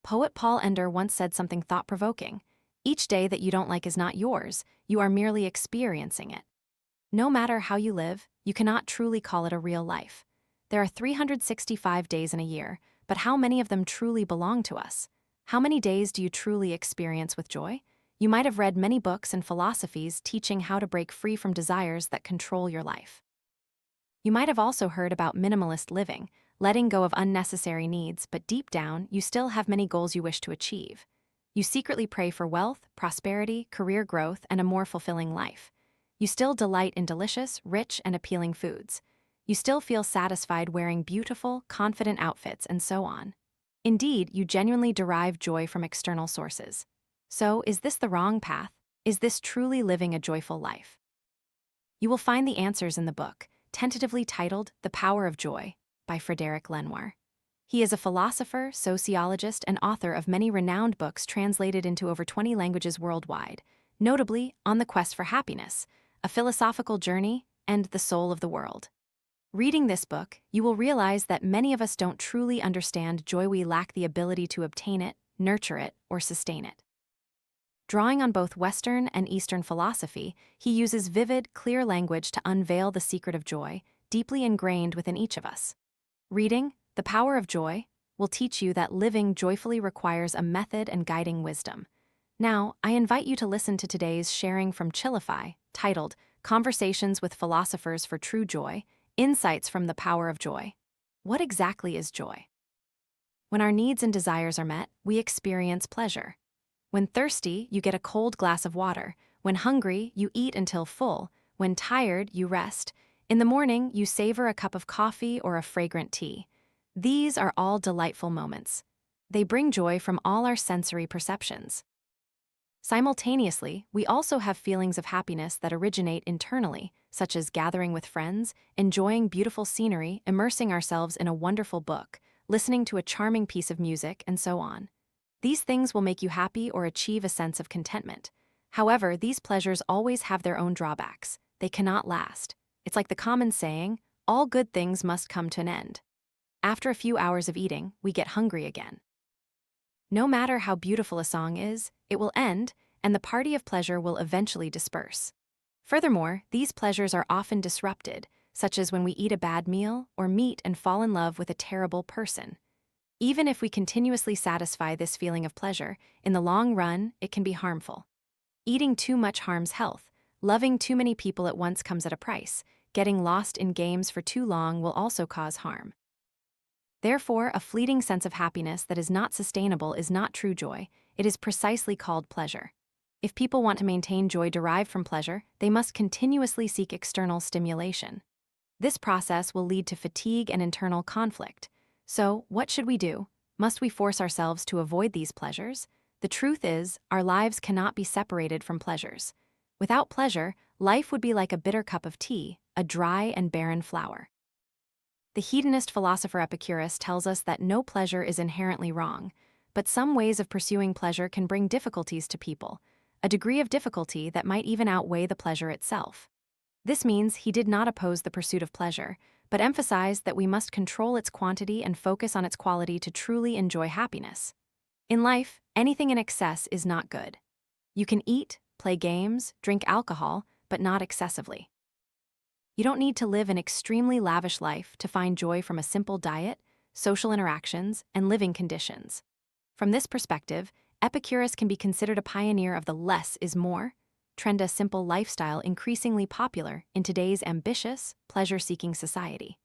Poet Paul Ender once said something thought-provoking. Each day that you don't like is not yours, you are merely experiencing it. No matter how you live, you cannot truly call it a real life. There are 365 days in a year, but how many of them truly belong to us? How many days do you truly experience with joy? You might have read many books and philosophies teaching how to break free from desires that control your life. You might have also heard about minimalist living, letting go of unnecessary needs, but deep down, you still have many goals you wish to achieve. You secretly pray for wealth, prosperity, career growth, and a more fulfilling life. You still delight in delicious, rich, and appealing foods. You still feel satisfied wearing beautiful, confident outfits, and so on. Indeed, you genuinely derive joy from external sources. So, is this the wrong path? Is this truly living a joyful life? You will find the answers in the book, tentatively titled The Power of Joy, by Frédéric Lenoir. He is a philosopher, sociologist, and author of many renowned books translated into over 20 languages worldwide, notably On the Quest for Happiness, A Philosophical Journey, and The Soul of the World. Reading this book, you will realize that many of us don't truly understand joy. We lack the ability to obtain it, nurture it, or sustain it. Drawing on both Western and Eastern philosophy, he uses vivid, clear language to unveil the secret of joy, deeply ingrained within each of us. Reading The Power of Joy will teach you that living joyfully requires a method and guiding wisdom. Now, I invite you to listen to today's sharing from Chillify, titled Conversations with Philosophers for True Joy, Insights from the Power of Joy. What exactly is joy? When our needs and desires are met, we experience pleasure. When thirsty, you get a cold glass of water. When hungry, you eat until full. When tired, you rest. In the morning, you savor a cup of coffee or a fragrant tea. These are all delightful moments. They bring joy from all our sensory perceptions. Simultaneously, we also have feelings of happiness that originate internally, such as gathering with friends, enjoying beautiful scenery, immersing ourselves in a wonderful book, listening to a charming piece of music, and so on. These things will make you happy or achieve a sense of contentment. However, these pleasures always have their own drawbacks. They cannot last. It's like the common saying, all good things must come to an end. After a few hours of eating, we get hungry again. No matter how beautiful a song is, it will end, and the party of pleasure will eventually disperse. Furthermore, these pleasures are often disrupted, such as when we eat a bad meal or meet and fall in love with a terrible person. Even if we continuously satisfy this feeling of pleasure, in the long run, it can be harmful. Eating too much harms health. Loving too many people at once comes at a price. Getting lost in games for too long will also cause harm. Therefore, a fleeting sense of happiness that is not sustainable is not true joy. It is precisely called pleasure. If people want to maintain joy derived from pleasure, they must continuously seek external stimulation. This process will lead to fatigue and internal conflict. So, what should we do? Must we force ourselves to avoid these pleasures? The truth is, our lives cannot be separated from pleasures. Without pleasure, life would be like a bitter cup of tea, a dry and barren flower. The hedonist philosopher Epicurus tells us that no pleasure is inherently wrong, but some ways of pursuing pleasure can bring difficulties to people, a degree of difficulty that might even outweigh the pleasure itself. This means he did not oppose the pursuit of pleasure, but emphasized that we must control its quantity and focus on its quality to truly enjoy happiness. In life, anything in excess is not good. You can eat, play games, drink alcohol, but not excessively. You don't need to live an extremely lavish life to find joy from a simple diet, social interactions, and living conditions. From this perspective, Epicurus can be considered a pioneer of the less is more trend, a simple lifestyle increasingly popular in today's ambitious, pleasure-seeking society.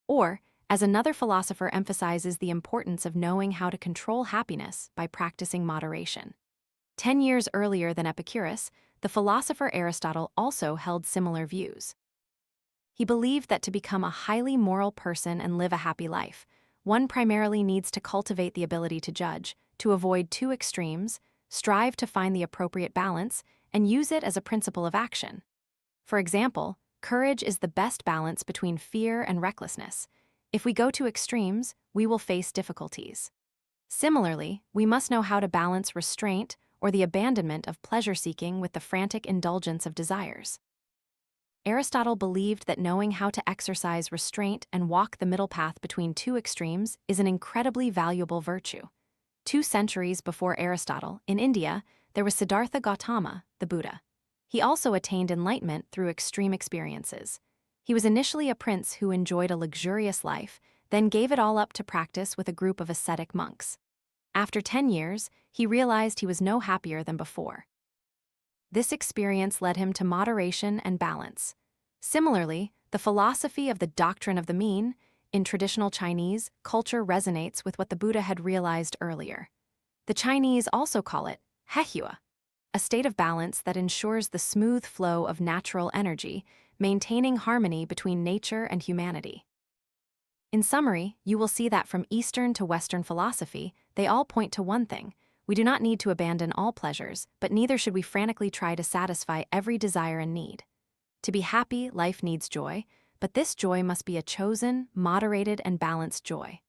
Or, as another philosopher emphasizes the importance of knowing how to control happiness by practicing moderation. 10 years earlier than Epicurus, the philosopher Aristotle also held similar views. He believed that to become a highly moral person and live a happy life, one primarily needs to cultivate the ability to judge, to avoid two extremes, strive to find the appropriate balance, and use it as a principle of action. For example, courage is the best balance between fear and recklessness. If we go to extremes, we will face difficulties. Similarly, we must know how to balance restraint or the abandonment of pleasure-seeking with the frantic indulgence of desires. Aristotle believed that knowing how to exercise restraint and walk the middle path between two extremes is an incredibly valuable virtue. 2 centuries before Aristotle, in India, there was Siddhartha Gautama, the Buddha. He also attained enlightenment through extreme experiences. He was initially a prince who enjoyed a luxurious life, then gave it all up to practice with a group of ascetic monks. After 10 years, he realized he was no happier than before. This experience led him to moderation and balance. Similarly, the philosophy of the doctrine of the mean, in traditional Chinese culture, resonates with what the Buddha had realized earlier. The Chinese also call it hehua, a state of balance that ensures the smooth flow of natural energy, maintaining harmony between nature and humanity. In summary, you will see that from Eastern to Western philosophy, they all point to one thing: we do not need to abandon all pleasures, but neither should we frantically try to satisfy every desire and need. To be happy, life needs joy, but this joy must be a chosen, moderated, and balanced joy.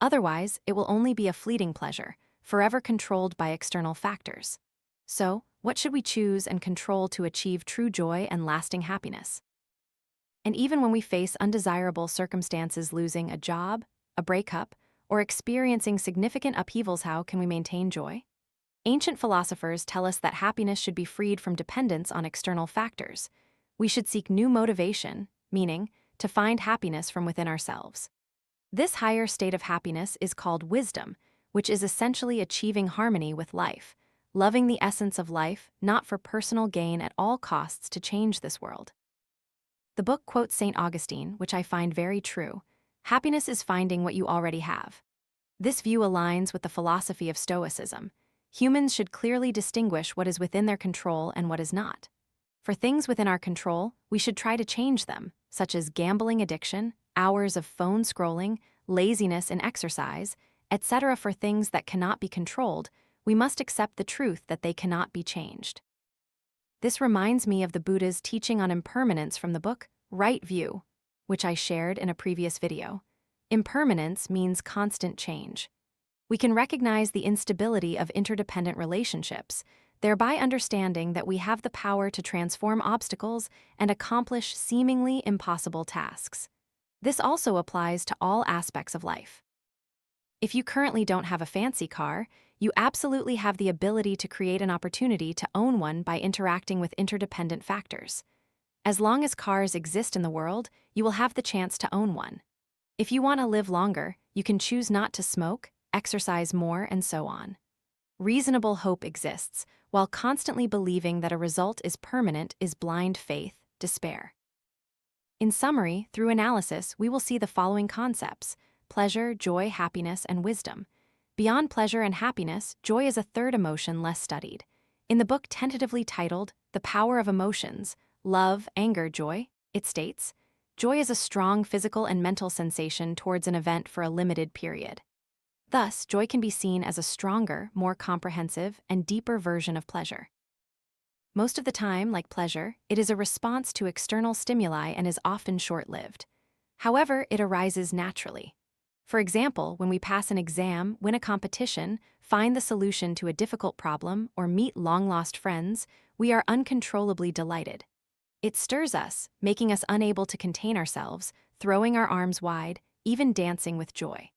Otherwise, it will only be a fleeting pleasure, forever controlled by external factors. So, what should we choose and control to achieve true joy and lasting happiness? And even when we face undesirable circumstances, losing a job, a breakup, or experiencing significant upheavals, how can we maintain joy? Ancient philosophers tell us that happiness should be freed from dependence on external factors. We should seek new motivation, meaning to find happiness from within ourselves. This higher state of happiness is called wisdom, which is essentially achieving harmony with life, loving the essence of life, not for personal gain at all costs to change this world. The book quotes St. Augustine, which I find very true: happiness is finding what you already have. This view aligns with the philosophy of Stoicism. Humans should clearly distinguish what is within their control and what is not. For things within our control, we should try to change them, such as gambling addiction, hours of phone scrolling, laziness in exercise, etc. For things that cannot be controlled, we must accept the truth that they cannot be changed. This reminds me of the Buddha's teaching on impermanence from the book Right View, which I shared in a previous video. Impermanence means constant change. We can recognize the instability of interdependent relationships, thereby understanding that we have the power to transform obstacles and accomplish seemingly impossible tasks. This also applies to all aspects of life. If you currently don't have a fancy car, you absolutely have the ability to create an opportunity to own one by interacting with interdependent factors. As long as cars exist in the world, you will have the chance to own one. If you want to live longer, you can choose not to smoke, exercise more, and so on. Reasonable hope exists, while constantly believing that a result is permanent is blind faith, despair. In summary, through analysis, we will see the following concepts: pleasure, joy, happiness, and wisdom. Beyond pleasure and happiness, joy is a third emotion less studied. In the book tentatively titled The Power of Emotions, Love, Anger, Joy, it states, joy is a strong physical and mental sensation towards an event for a limited period. Thus, joy can be seen as a stronger, more comprehensive, and deeper version of pleasure. Most of the time, like pleasure, it is a response to external stimuli and is often short-lived. However, it arises naturally. For example, when we pass an exam, win a competition, find the solution to a difficult problem, or meet long-lost friends, we are uncontrollably delighted. It stirs us, making us unable to contain ourselves, throwing our arms wide, even dancing with joy.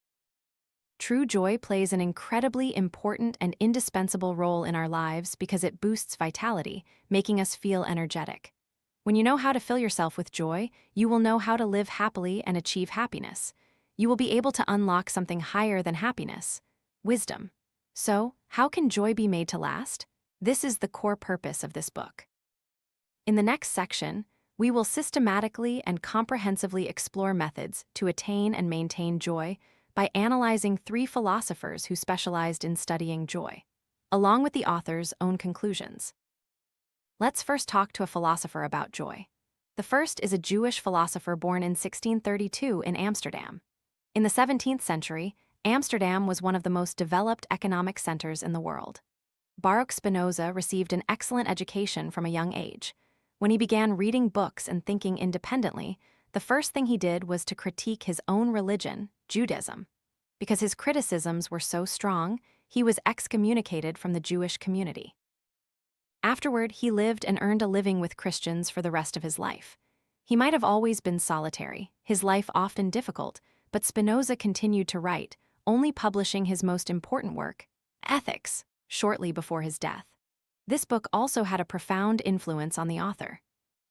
True joy plays an incredibly important and indispensable role in our lives because it boosts vitality, making us feel energetic. When you know how to fill yourself with joy, you will know how to live happily and achieve happiness. You will be able to unlock something higher than happiness: wisdom. So, how can joy be made to last? This is the core purpose of this book. In the next section, we will systematically and comprehensively explore methods to attain and maintain joy by analyzing 3 philosophers who specialized in studying joy, along with the author's own conclusions. Let's first talk to a philosopher about joy. The first is a Jewish philosopher born in 1632 in Amsterdam. In the 17th century, Amsterdam was one of the most developed economic centers in the world. Baruch Spinoza received an excellent education from a young age. When he began reading books and thinking independently, the first thing he did was to critique his own religion, Judaism. Because his criticisms were so strong, he was excommunicated from the Jewish community. Afterward, he lived and earned a living with Christians for the rest of his life. He might have always been solitary, his life often difficult, but Spinoza continued to write, only publishing his most important work, Ethics, shortly before his death. This book also had a profound influence on the author.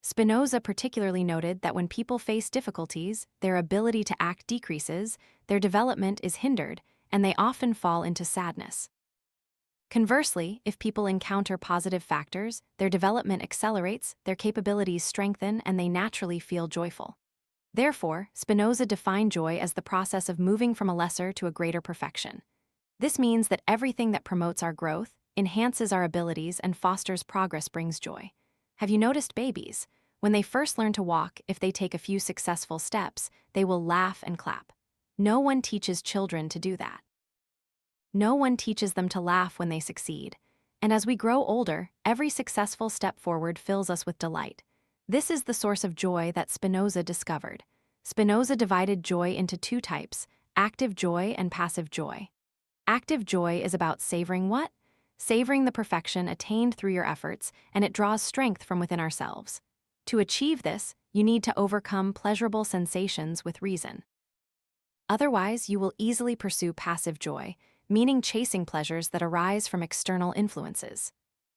Spinoza particularly noted that when people face difficulties, their ability to act decreases, their development is hindered, and they often fall into sadness. Conversely, if people encounter positive factors, their development accelerates, their capabilities strengthen, and they naturally feel joyful. Therefore, Spinoza defined joy as the process of moving from a lesser to a greater perfection. This means that everything that promotes our growth, enhances our abilities, and fosters progress brings joy. Have you noticed babies? When they first learn to walk, if they take a few successful steps, they will laugh and clap. No one teaches children to do that. No one teaches them to laugh when they succeed. And as we grow older, every successful step forward fills us with delight. This is the source of joy that Spinoza discovered. Spinoza divided joy into two types, active joy and passive joy. Active joy is about savoring what? Savoring the perfection attained through your efforts, and it draws strength from within ourselves. To achieve this, you need to overcome pleasurable sensations with reason. Otherwise, you will easily pursue passive joy, meaning chasing pleasures that arise from external influences.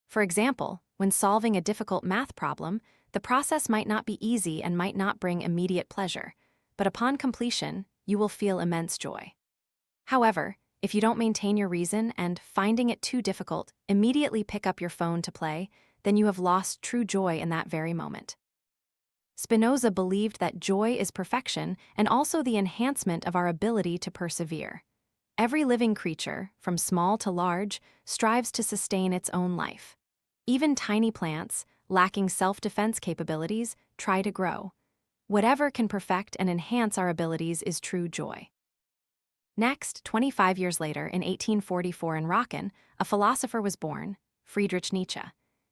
For example, when solving a difficult math problem, the process might not be easy and might not bring immediate pleasure, but upon completion, you will feel immense joy. However, if you don't maintain your reason and, finding it too difficult, immediately pick up your phone to play, then you have lost true joy in that very moment. Spinoza believed that joy is perfection and also the enhancement of our ability to persevere. Every living creature, from small to large, strives to sustain its own life. Even tiny plants, lacking self-defense capabilities, try to grow. Whatever can perfect and enhance our abilities is true joy. Next, 25 years later, in 1844 in Rocken, a philosopher was born, Friedrich Nietzsche.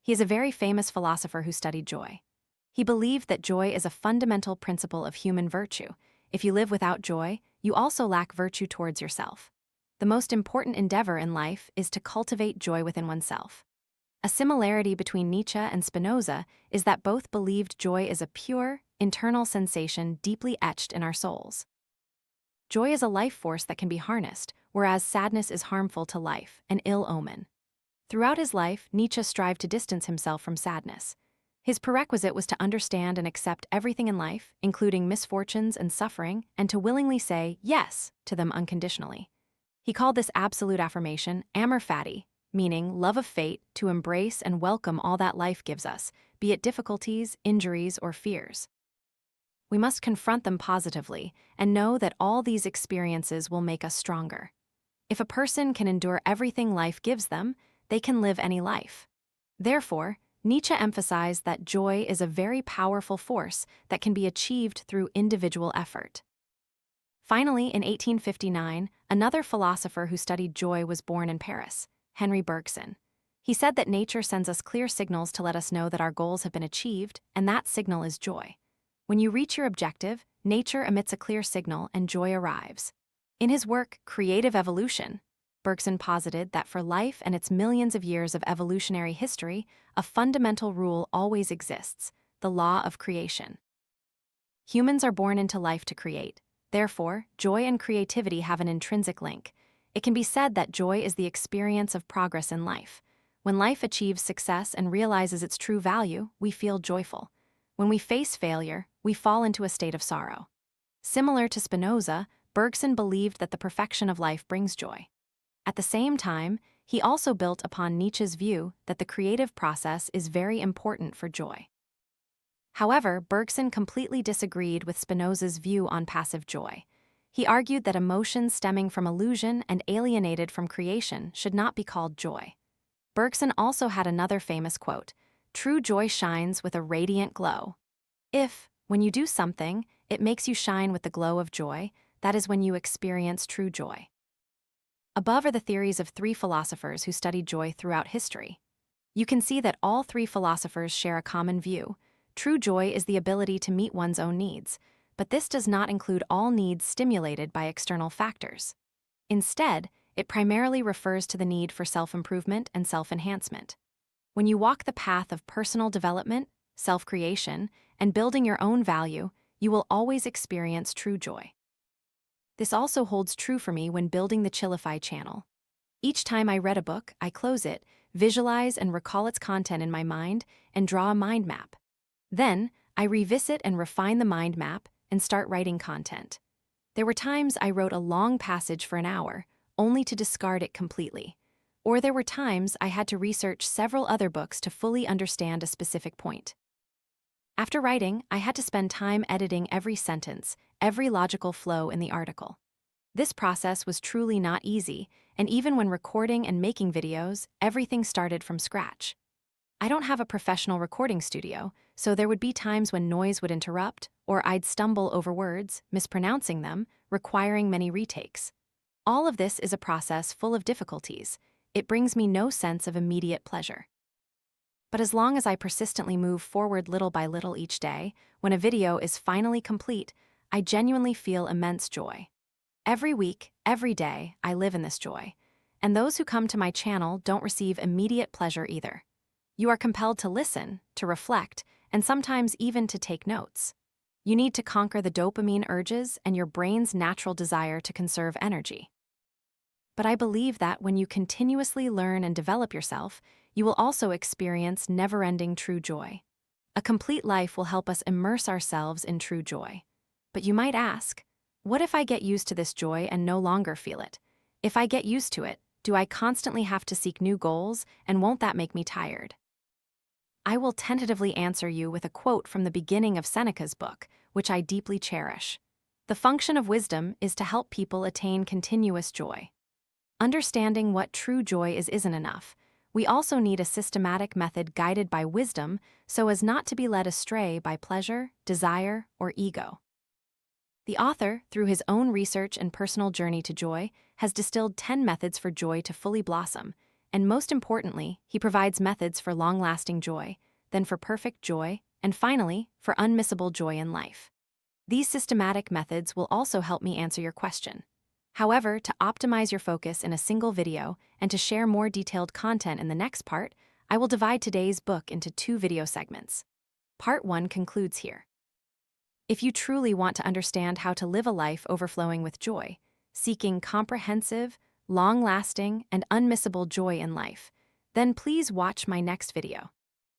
He is a very famous philosopher who studied joy. He believed that joy is a fundamental principle of human virtue. If you live without joy, you also lack virtue towards yourself. The most important endeavor in life is to cultivate joy within oneself. A similarity between Nietzsche and Spinoza is that both believed joy is a pure, internal sensation deeply etched in our souls. Joy is a life force that can be harnessed, whereas sadness is harmful to life, an ill omen. Throughout his life, Nietzsche strived to distance himself from sadness. His prerequisite was to understand and accept everything in life, including misfortunes and suffering, and to willingly say yes to them unconditionally. He called this absolute affirmation Amor Fati, meaning love of fate, to embrace and welcome all that life gives us, be it difficulties, injuries, or fears. We must confront them positively and know that all these experiences will make us stronger. If a person can endure everything life gives them, they can live any life. Therefore, Nietzsche emphasized that joy is a very powerful force that can be achieved through individual effort. Finally, in 1859, another philosopher who studied joy was born in Paris, Henry Bergson. He said that nature sends us clear signals to let us know that our goals have been achieved, and that signal is joy. When you reach your objective, nature emits a clear signal and joy arrives. In his work, Creative Evolution, Bergson posited that for life and its millions of years of evolutionary history, a fundamental rule always exists, the law of creation. Humans are born into life to create. Therefore, joy and creativity have an intrinsic link. It can be said that joy is the experience of progress in life. When life achieves success and realizes its true value, we feel joyful. When we face failure, we fall into a state of sorrow. Similar to Spinoza, Bergson believed that the perfection of life brings joy. At the same time, he also built upon Nietzsche's view that the creative process is very important for joy. However, Bergson completely disagreed with Spinoza's view on passive joy. He argued that emotions stemming from illusion and alienated from creation should not be called joy. Bergson also had another famous quote, "True joy shines with a radiant glow." If, when you do something, it makes you shine with the glow of joy, that is when you experience true joy. Above are the theories of three philosophers who studied joy throughout history. You can see that all three philosophers share a common view. True joy is the ability to meet one's own needs, but this does not include all needs stimulated by external factors. Instead, it primarily refers to the need for self-improvement and self-enhancement. When you walk the path of personal development, self-creation, and building your own value, you will always experience true joy. This also holds true for me when building the Chillify channel. Each time I read a book, I close it, visualize and recall its content in my mind, and draw a mind map. Then, I revisit and refine the mind map and start writing content. There were times I wrote a long passage for an hour, only to discard it completely. Or there were times I had to research several other books to fully understand a specific point. After writing, I had to spend time editing every sentence, every logical flow in the article. This process was truly not easy, and even when recording and making videos, everything started from scratch. I don't have a professional recording studio, so there would be times when noise would interrupt, or I'd stumble over words, mispronouncing them, requiring many retakes. All of this is a process full of difficulties. It brings me no sense of immediate pleasure. But as long as I persistently move forward little by little each day, when a video is finally complete, I genuinely feel immense joy. Every week, every day, I live in this joy. And those who come to my channel don't receive immediate pleasure either. You are compelled to listen, to reflect, and sometimes even to take notes. You need to conquer the dopamine urges and your brain's natural desire to conserve energy. But I believe that when you continuously learn and develop yourself, you will also experience never-ending true joy. A complete life will help us immerse ourselves in true joy. But you might ask, what if I get used to this joy and no longer feel it? If I get used to it, do I constantly have to seek new goals, and won't that make me tired? I will tentatively answer you with a quote from the beginning of Seneca's book, which I deeply cherish. The function of wisdom is to help people attain continuous joy. Understanding what true joy is isn't enough. We also need a systematic method guided by wisdom so as not to be led astray by pleasure, desire, or ego. The author, through his own research and personal journey to joy, has distilled 10 methods for joy to fully blossom, and most importantly, he provides methods for long-lasting joy, then for perfect joy, and finally, for unmissable joy in life. These systematic methods will also help me answer your question. However, to optimize your focus in a single video and to share more detailed content in the next part, I will divide today's book into 2 video segments. Part 1 concludes here. If you truly want to understand how to live a life overflowing with joy, seeking comprehensive, long-lasting, and unmissable joy in life, then please watch my next video.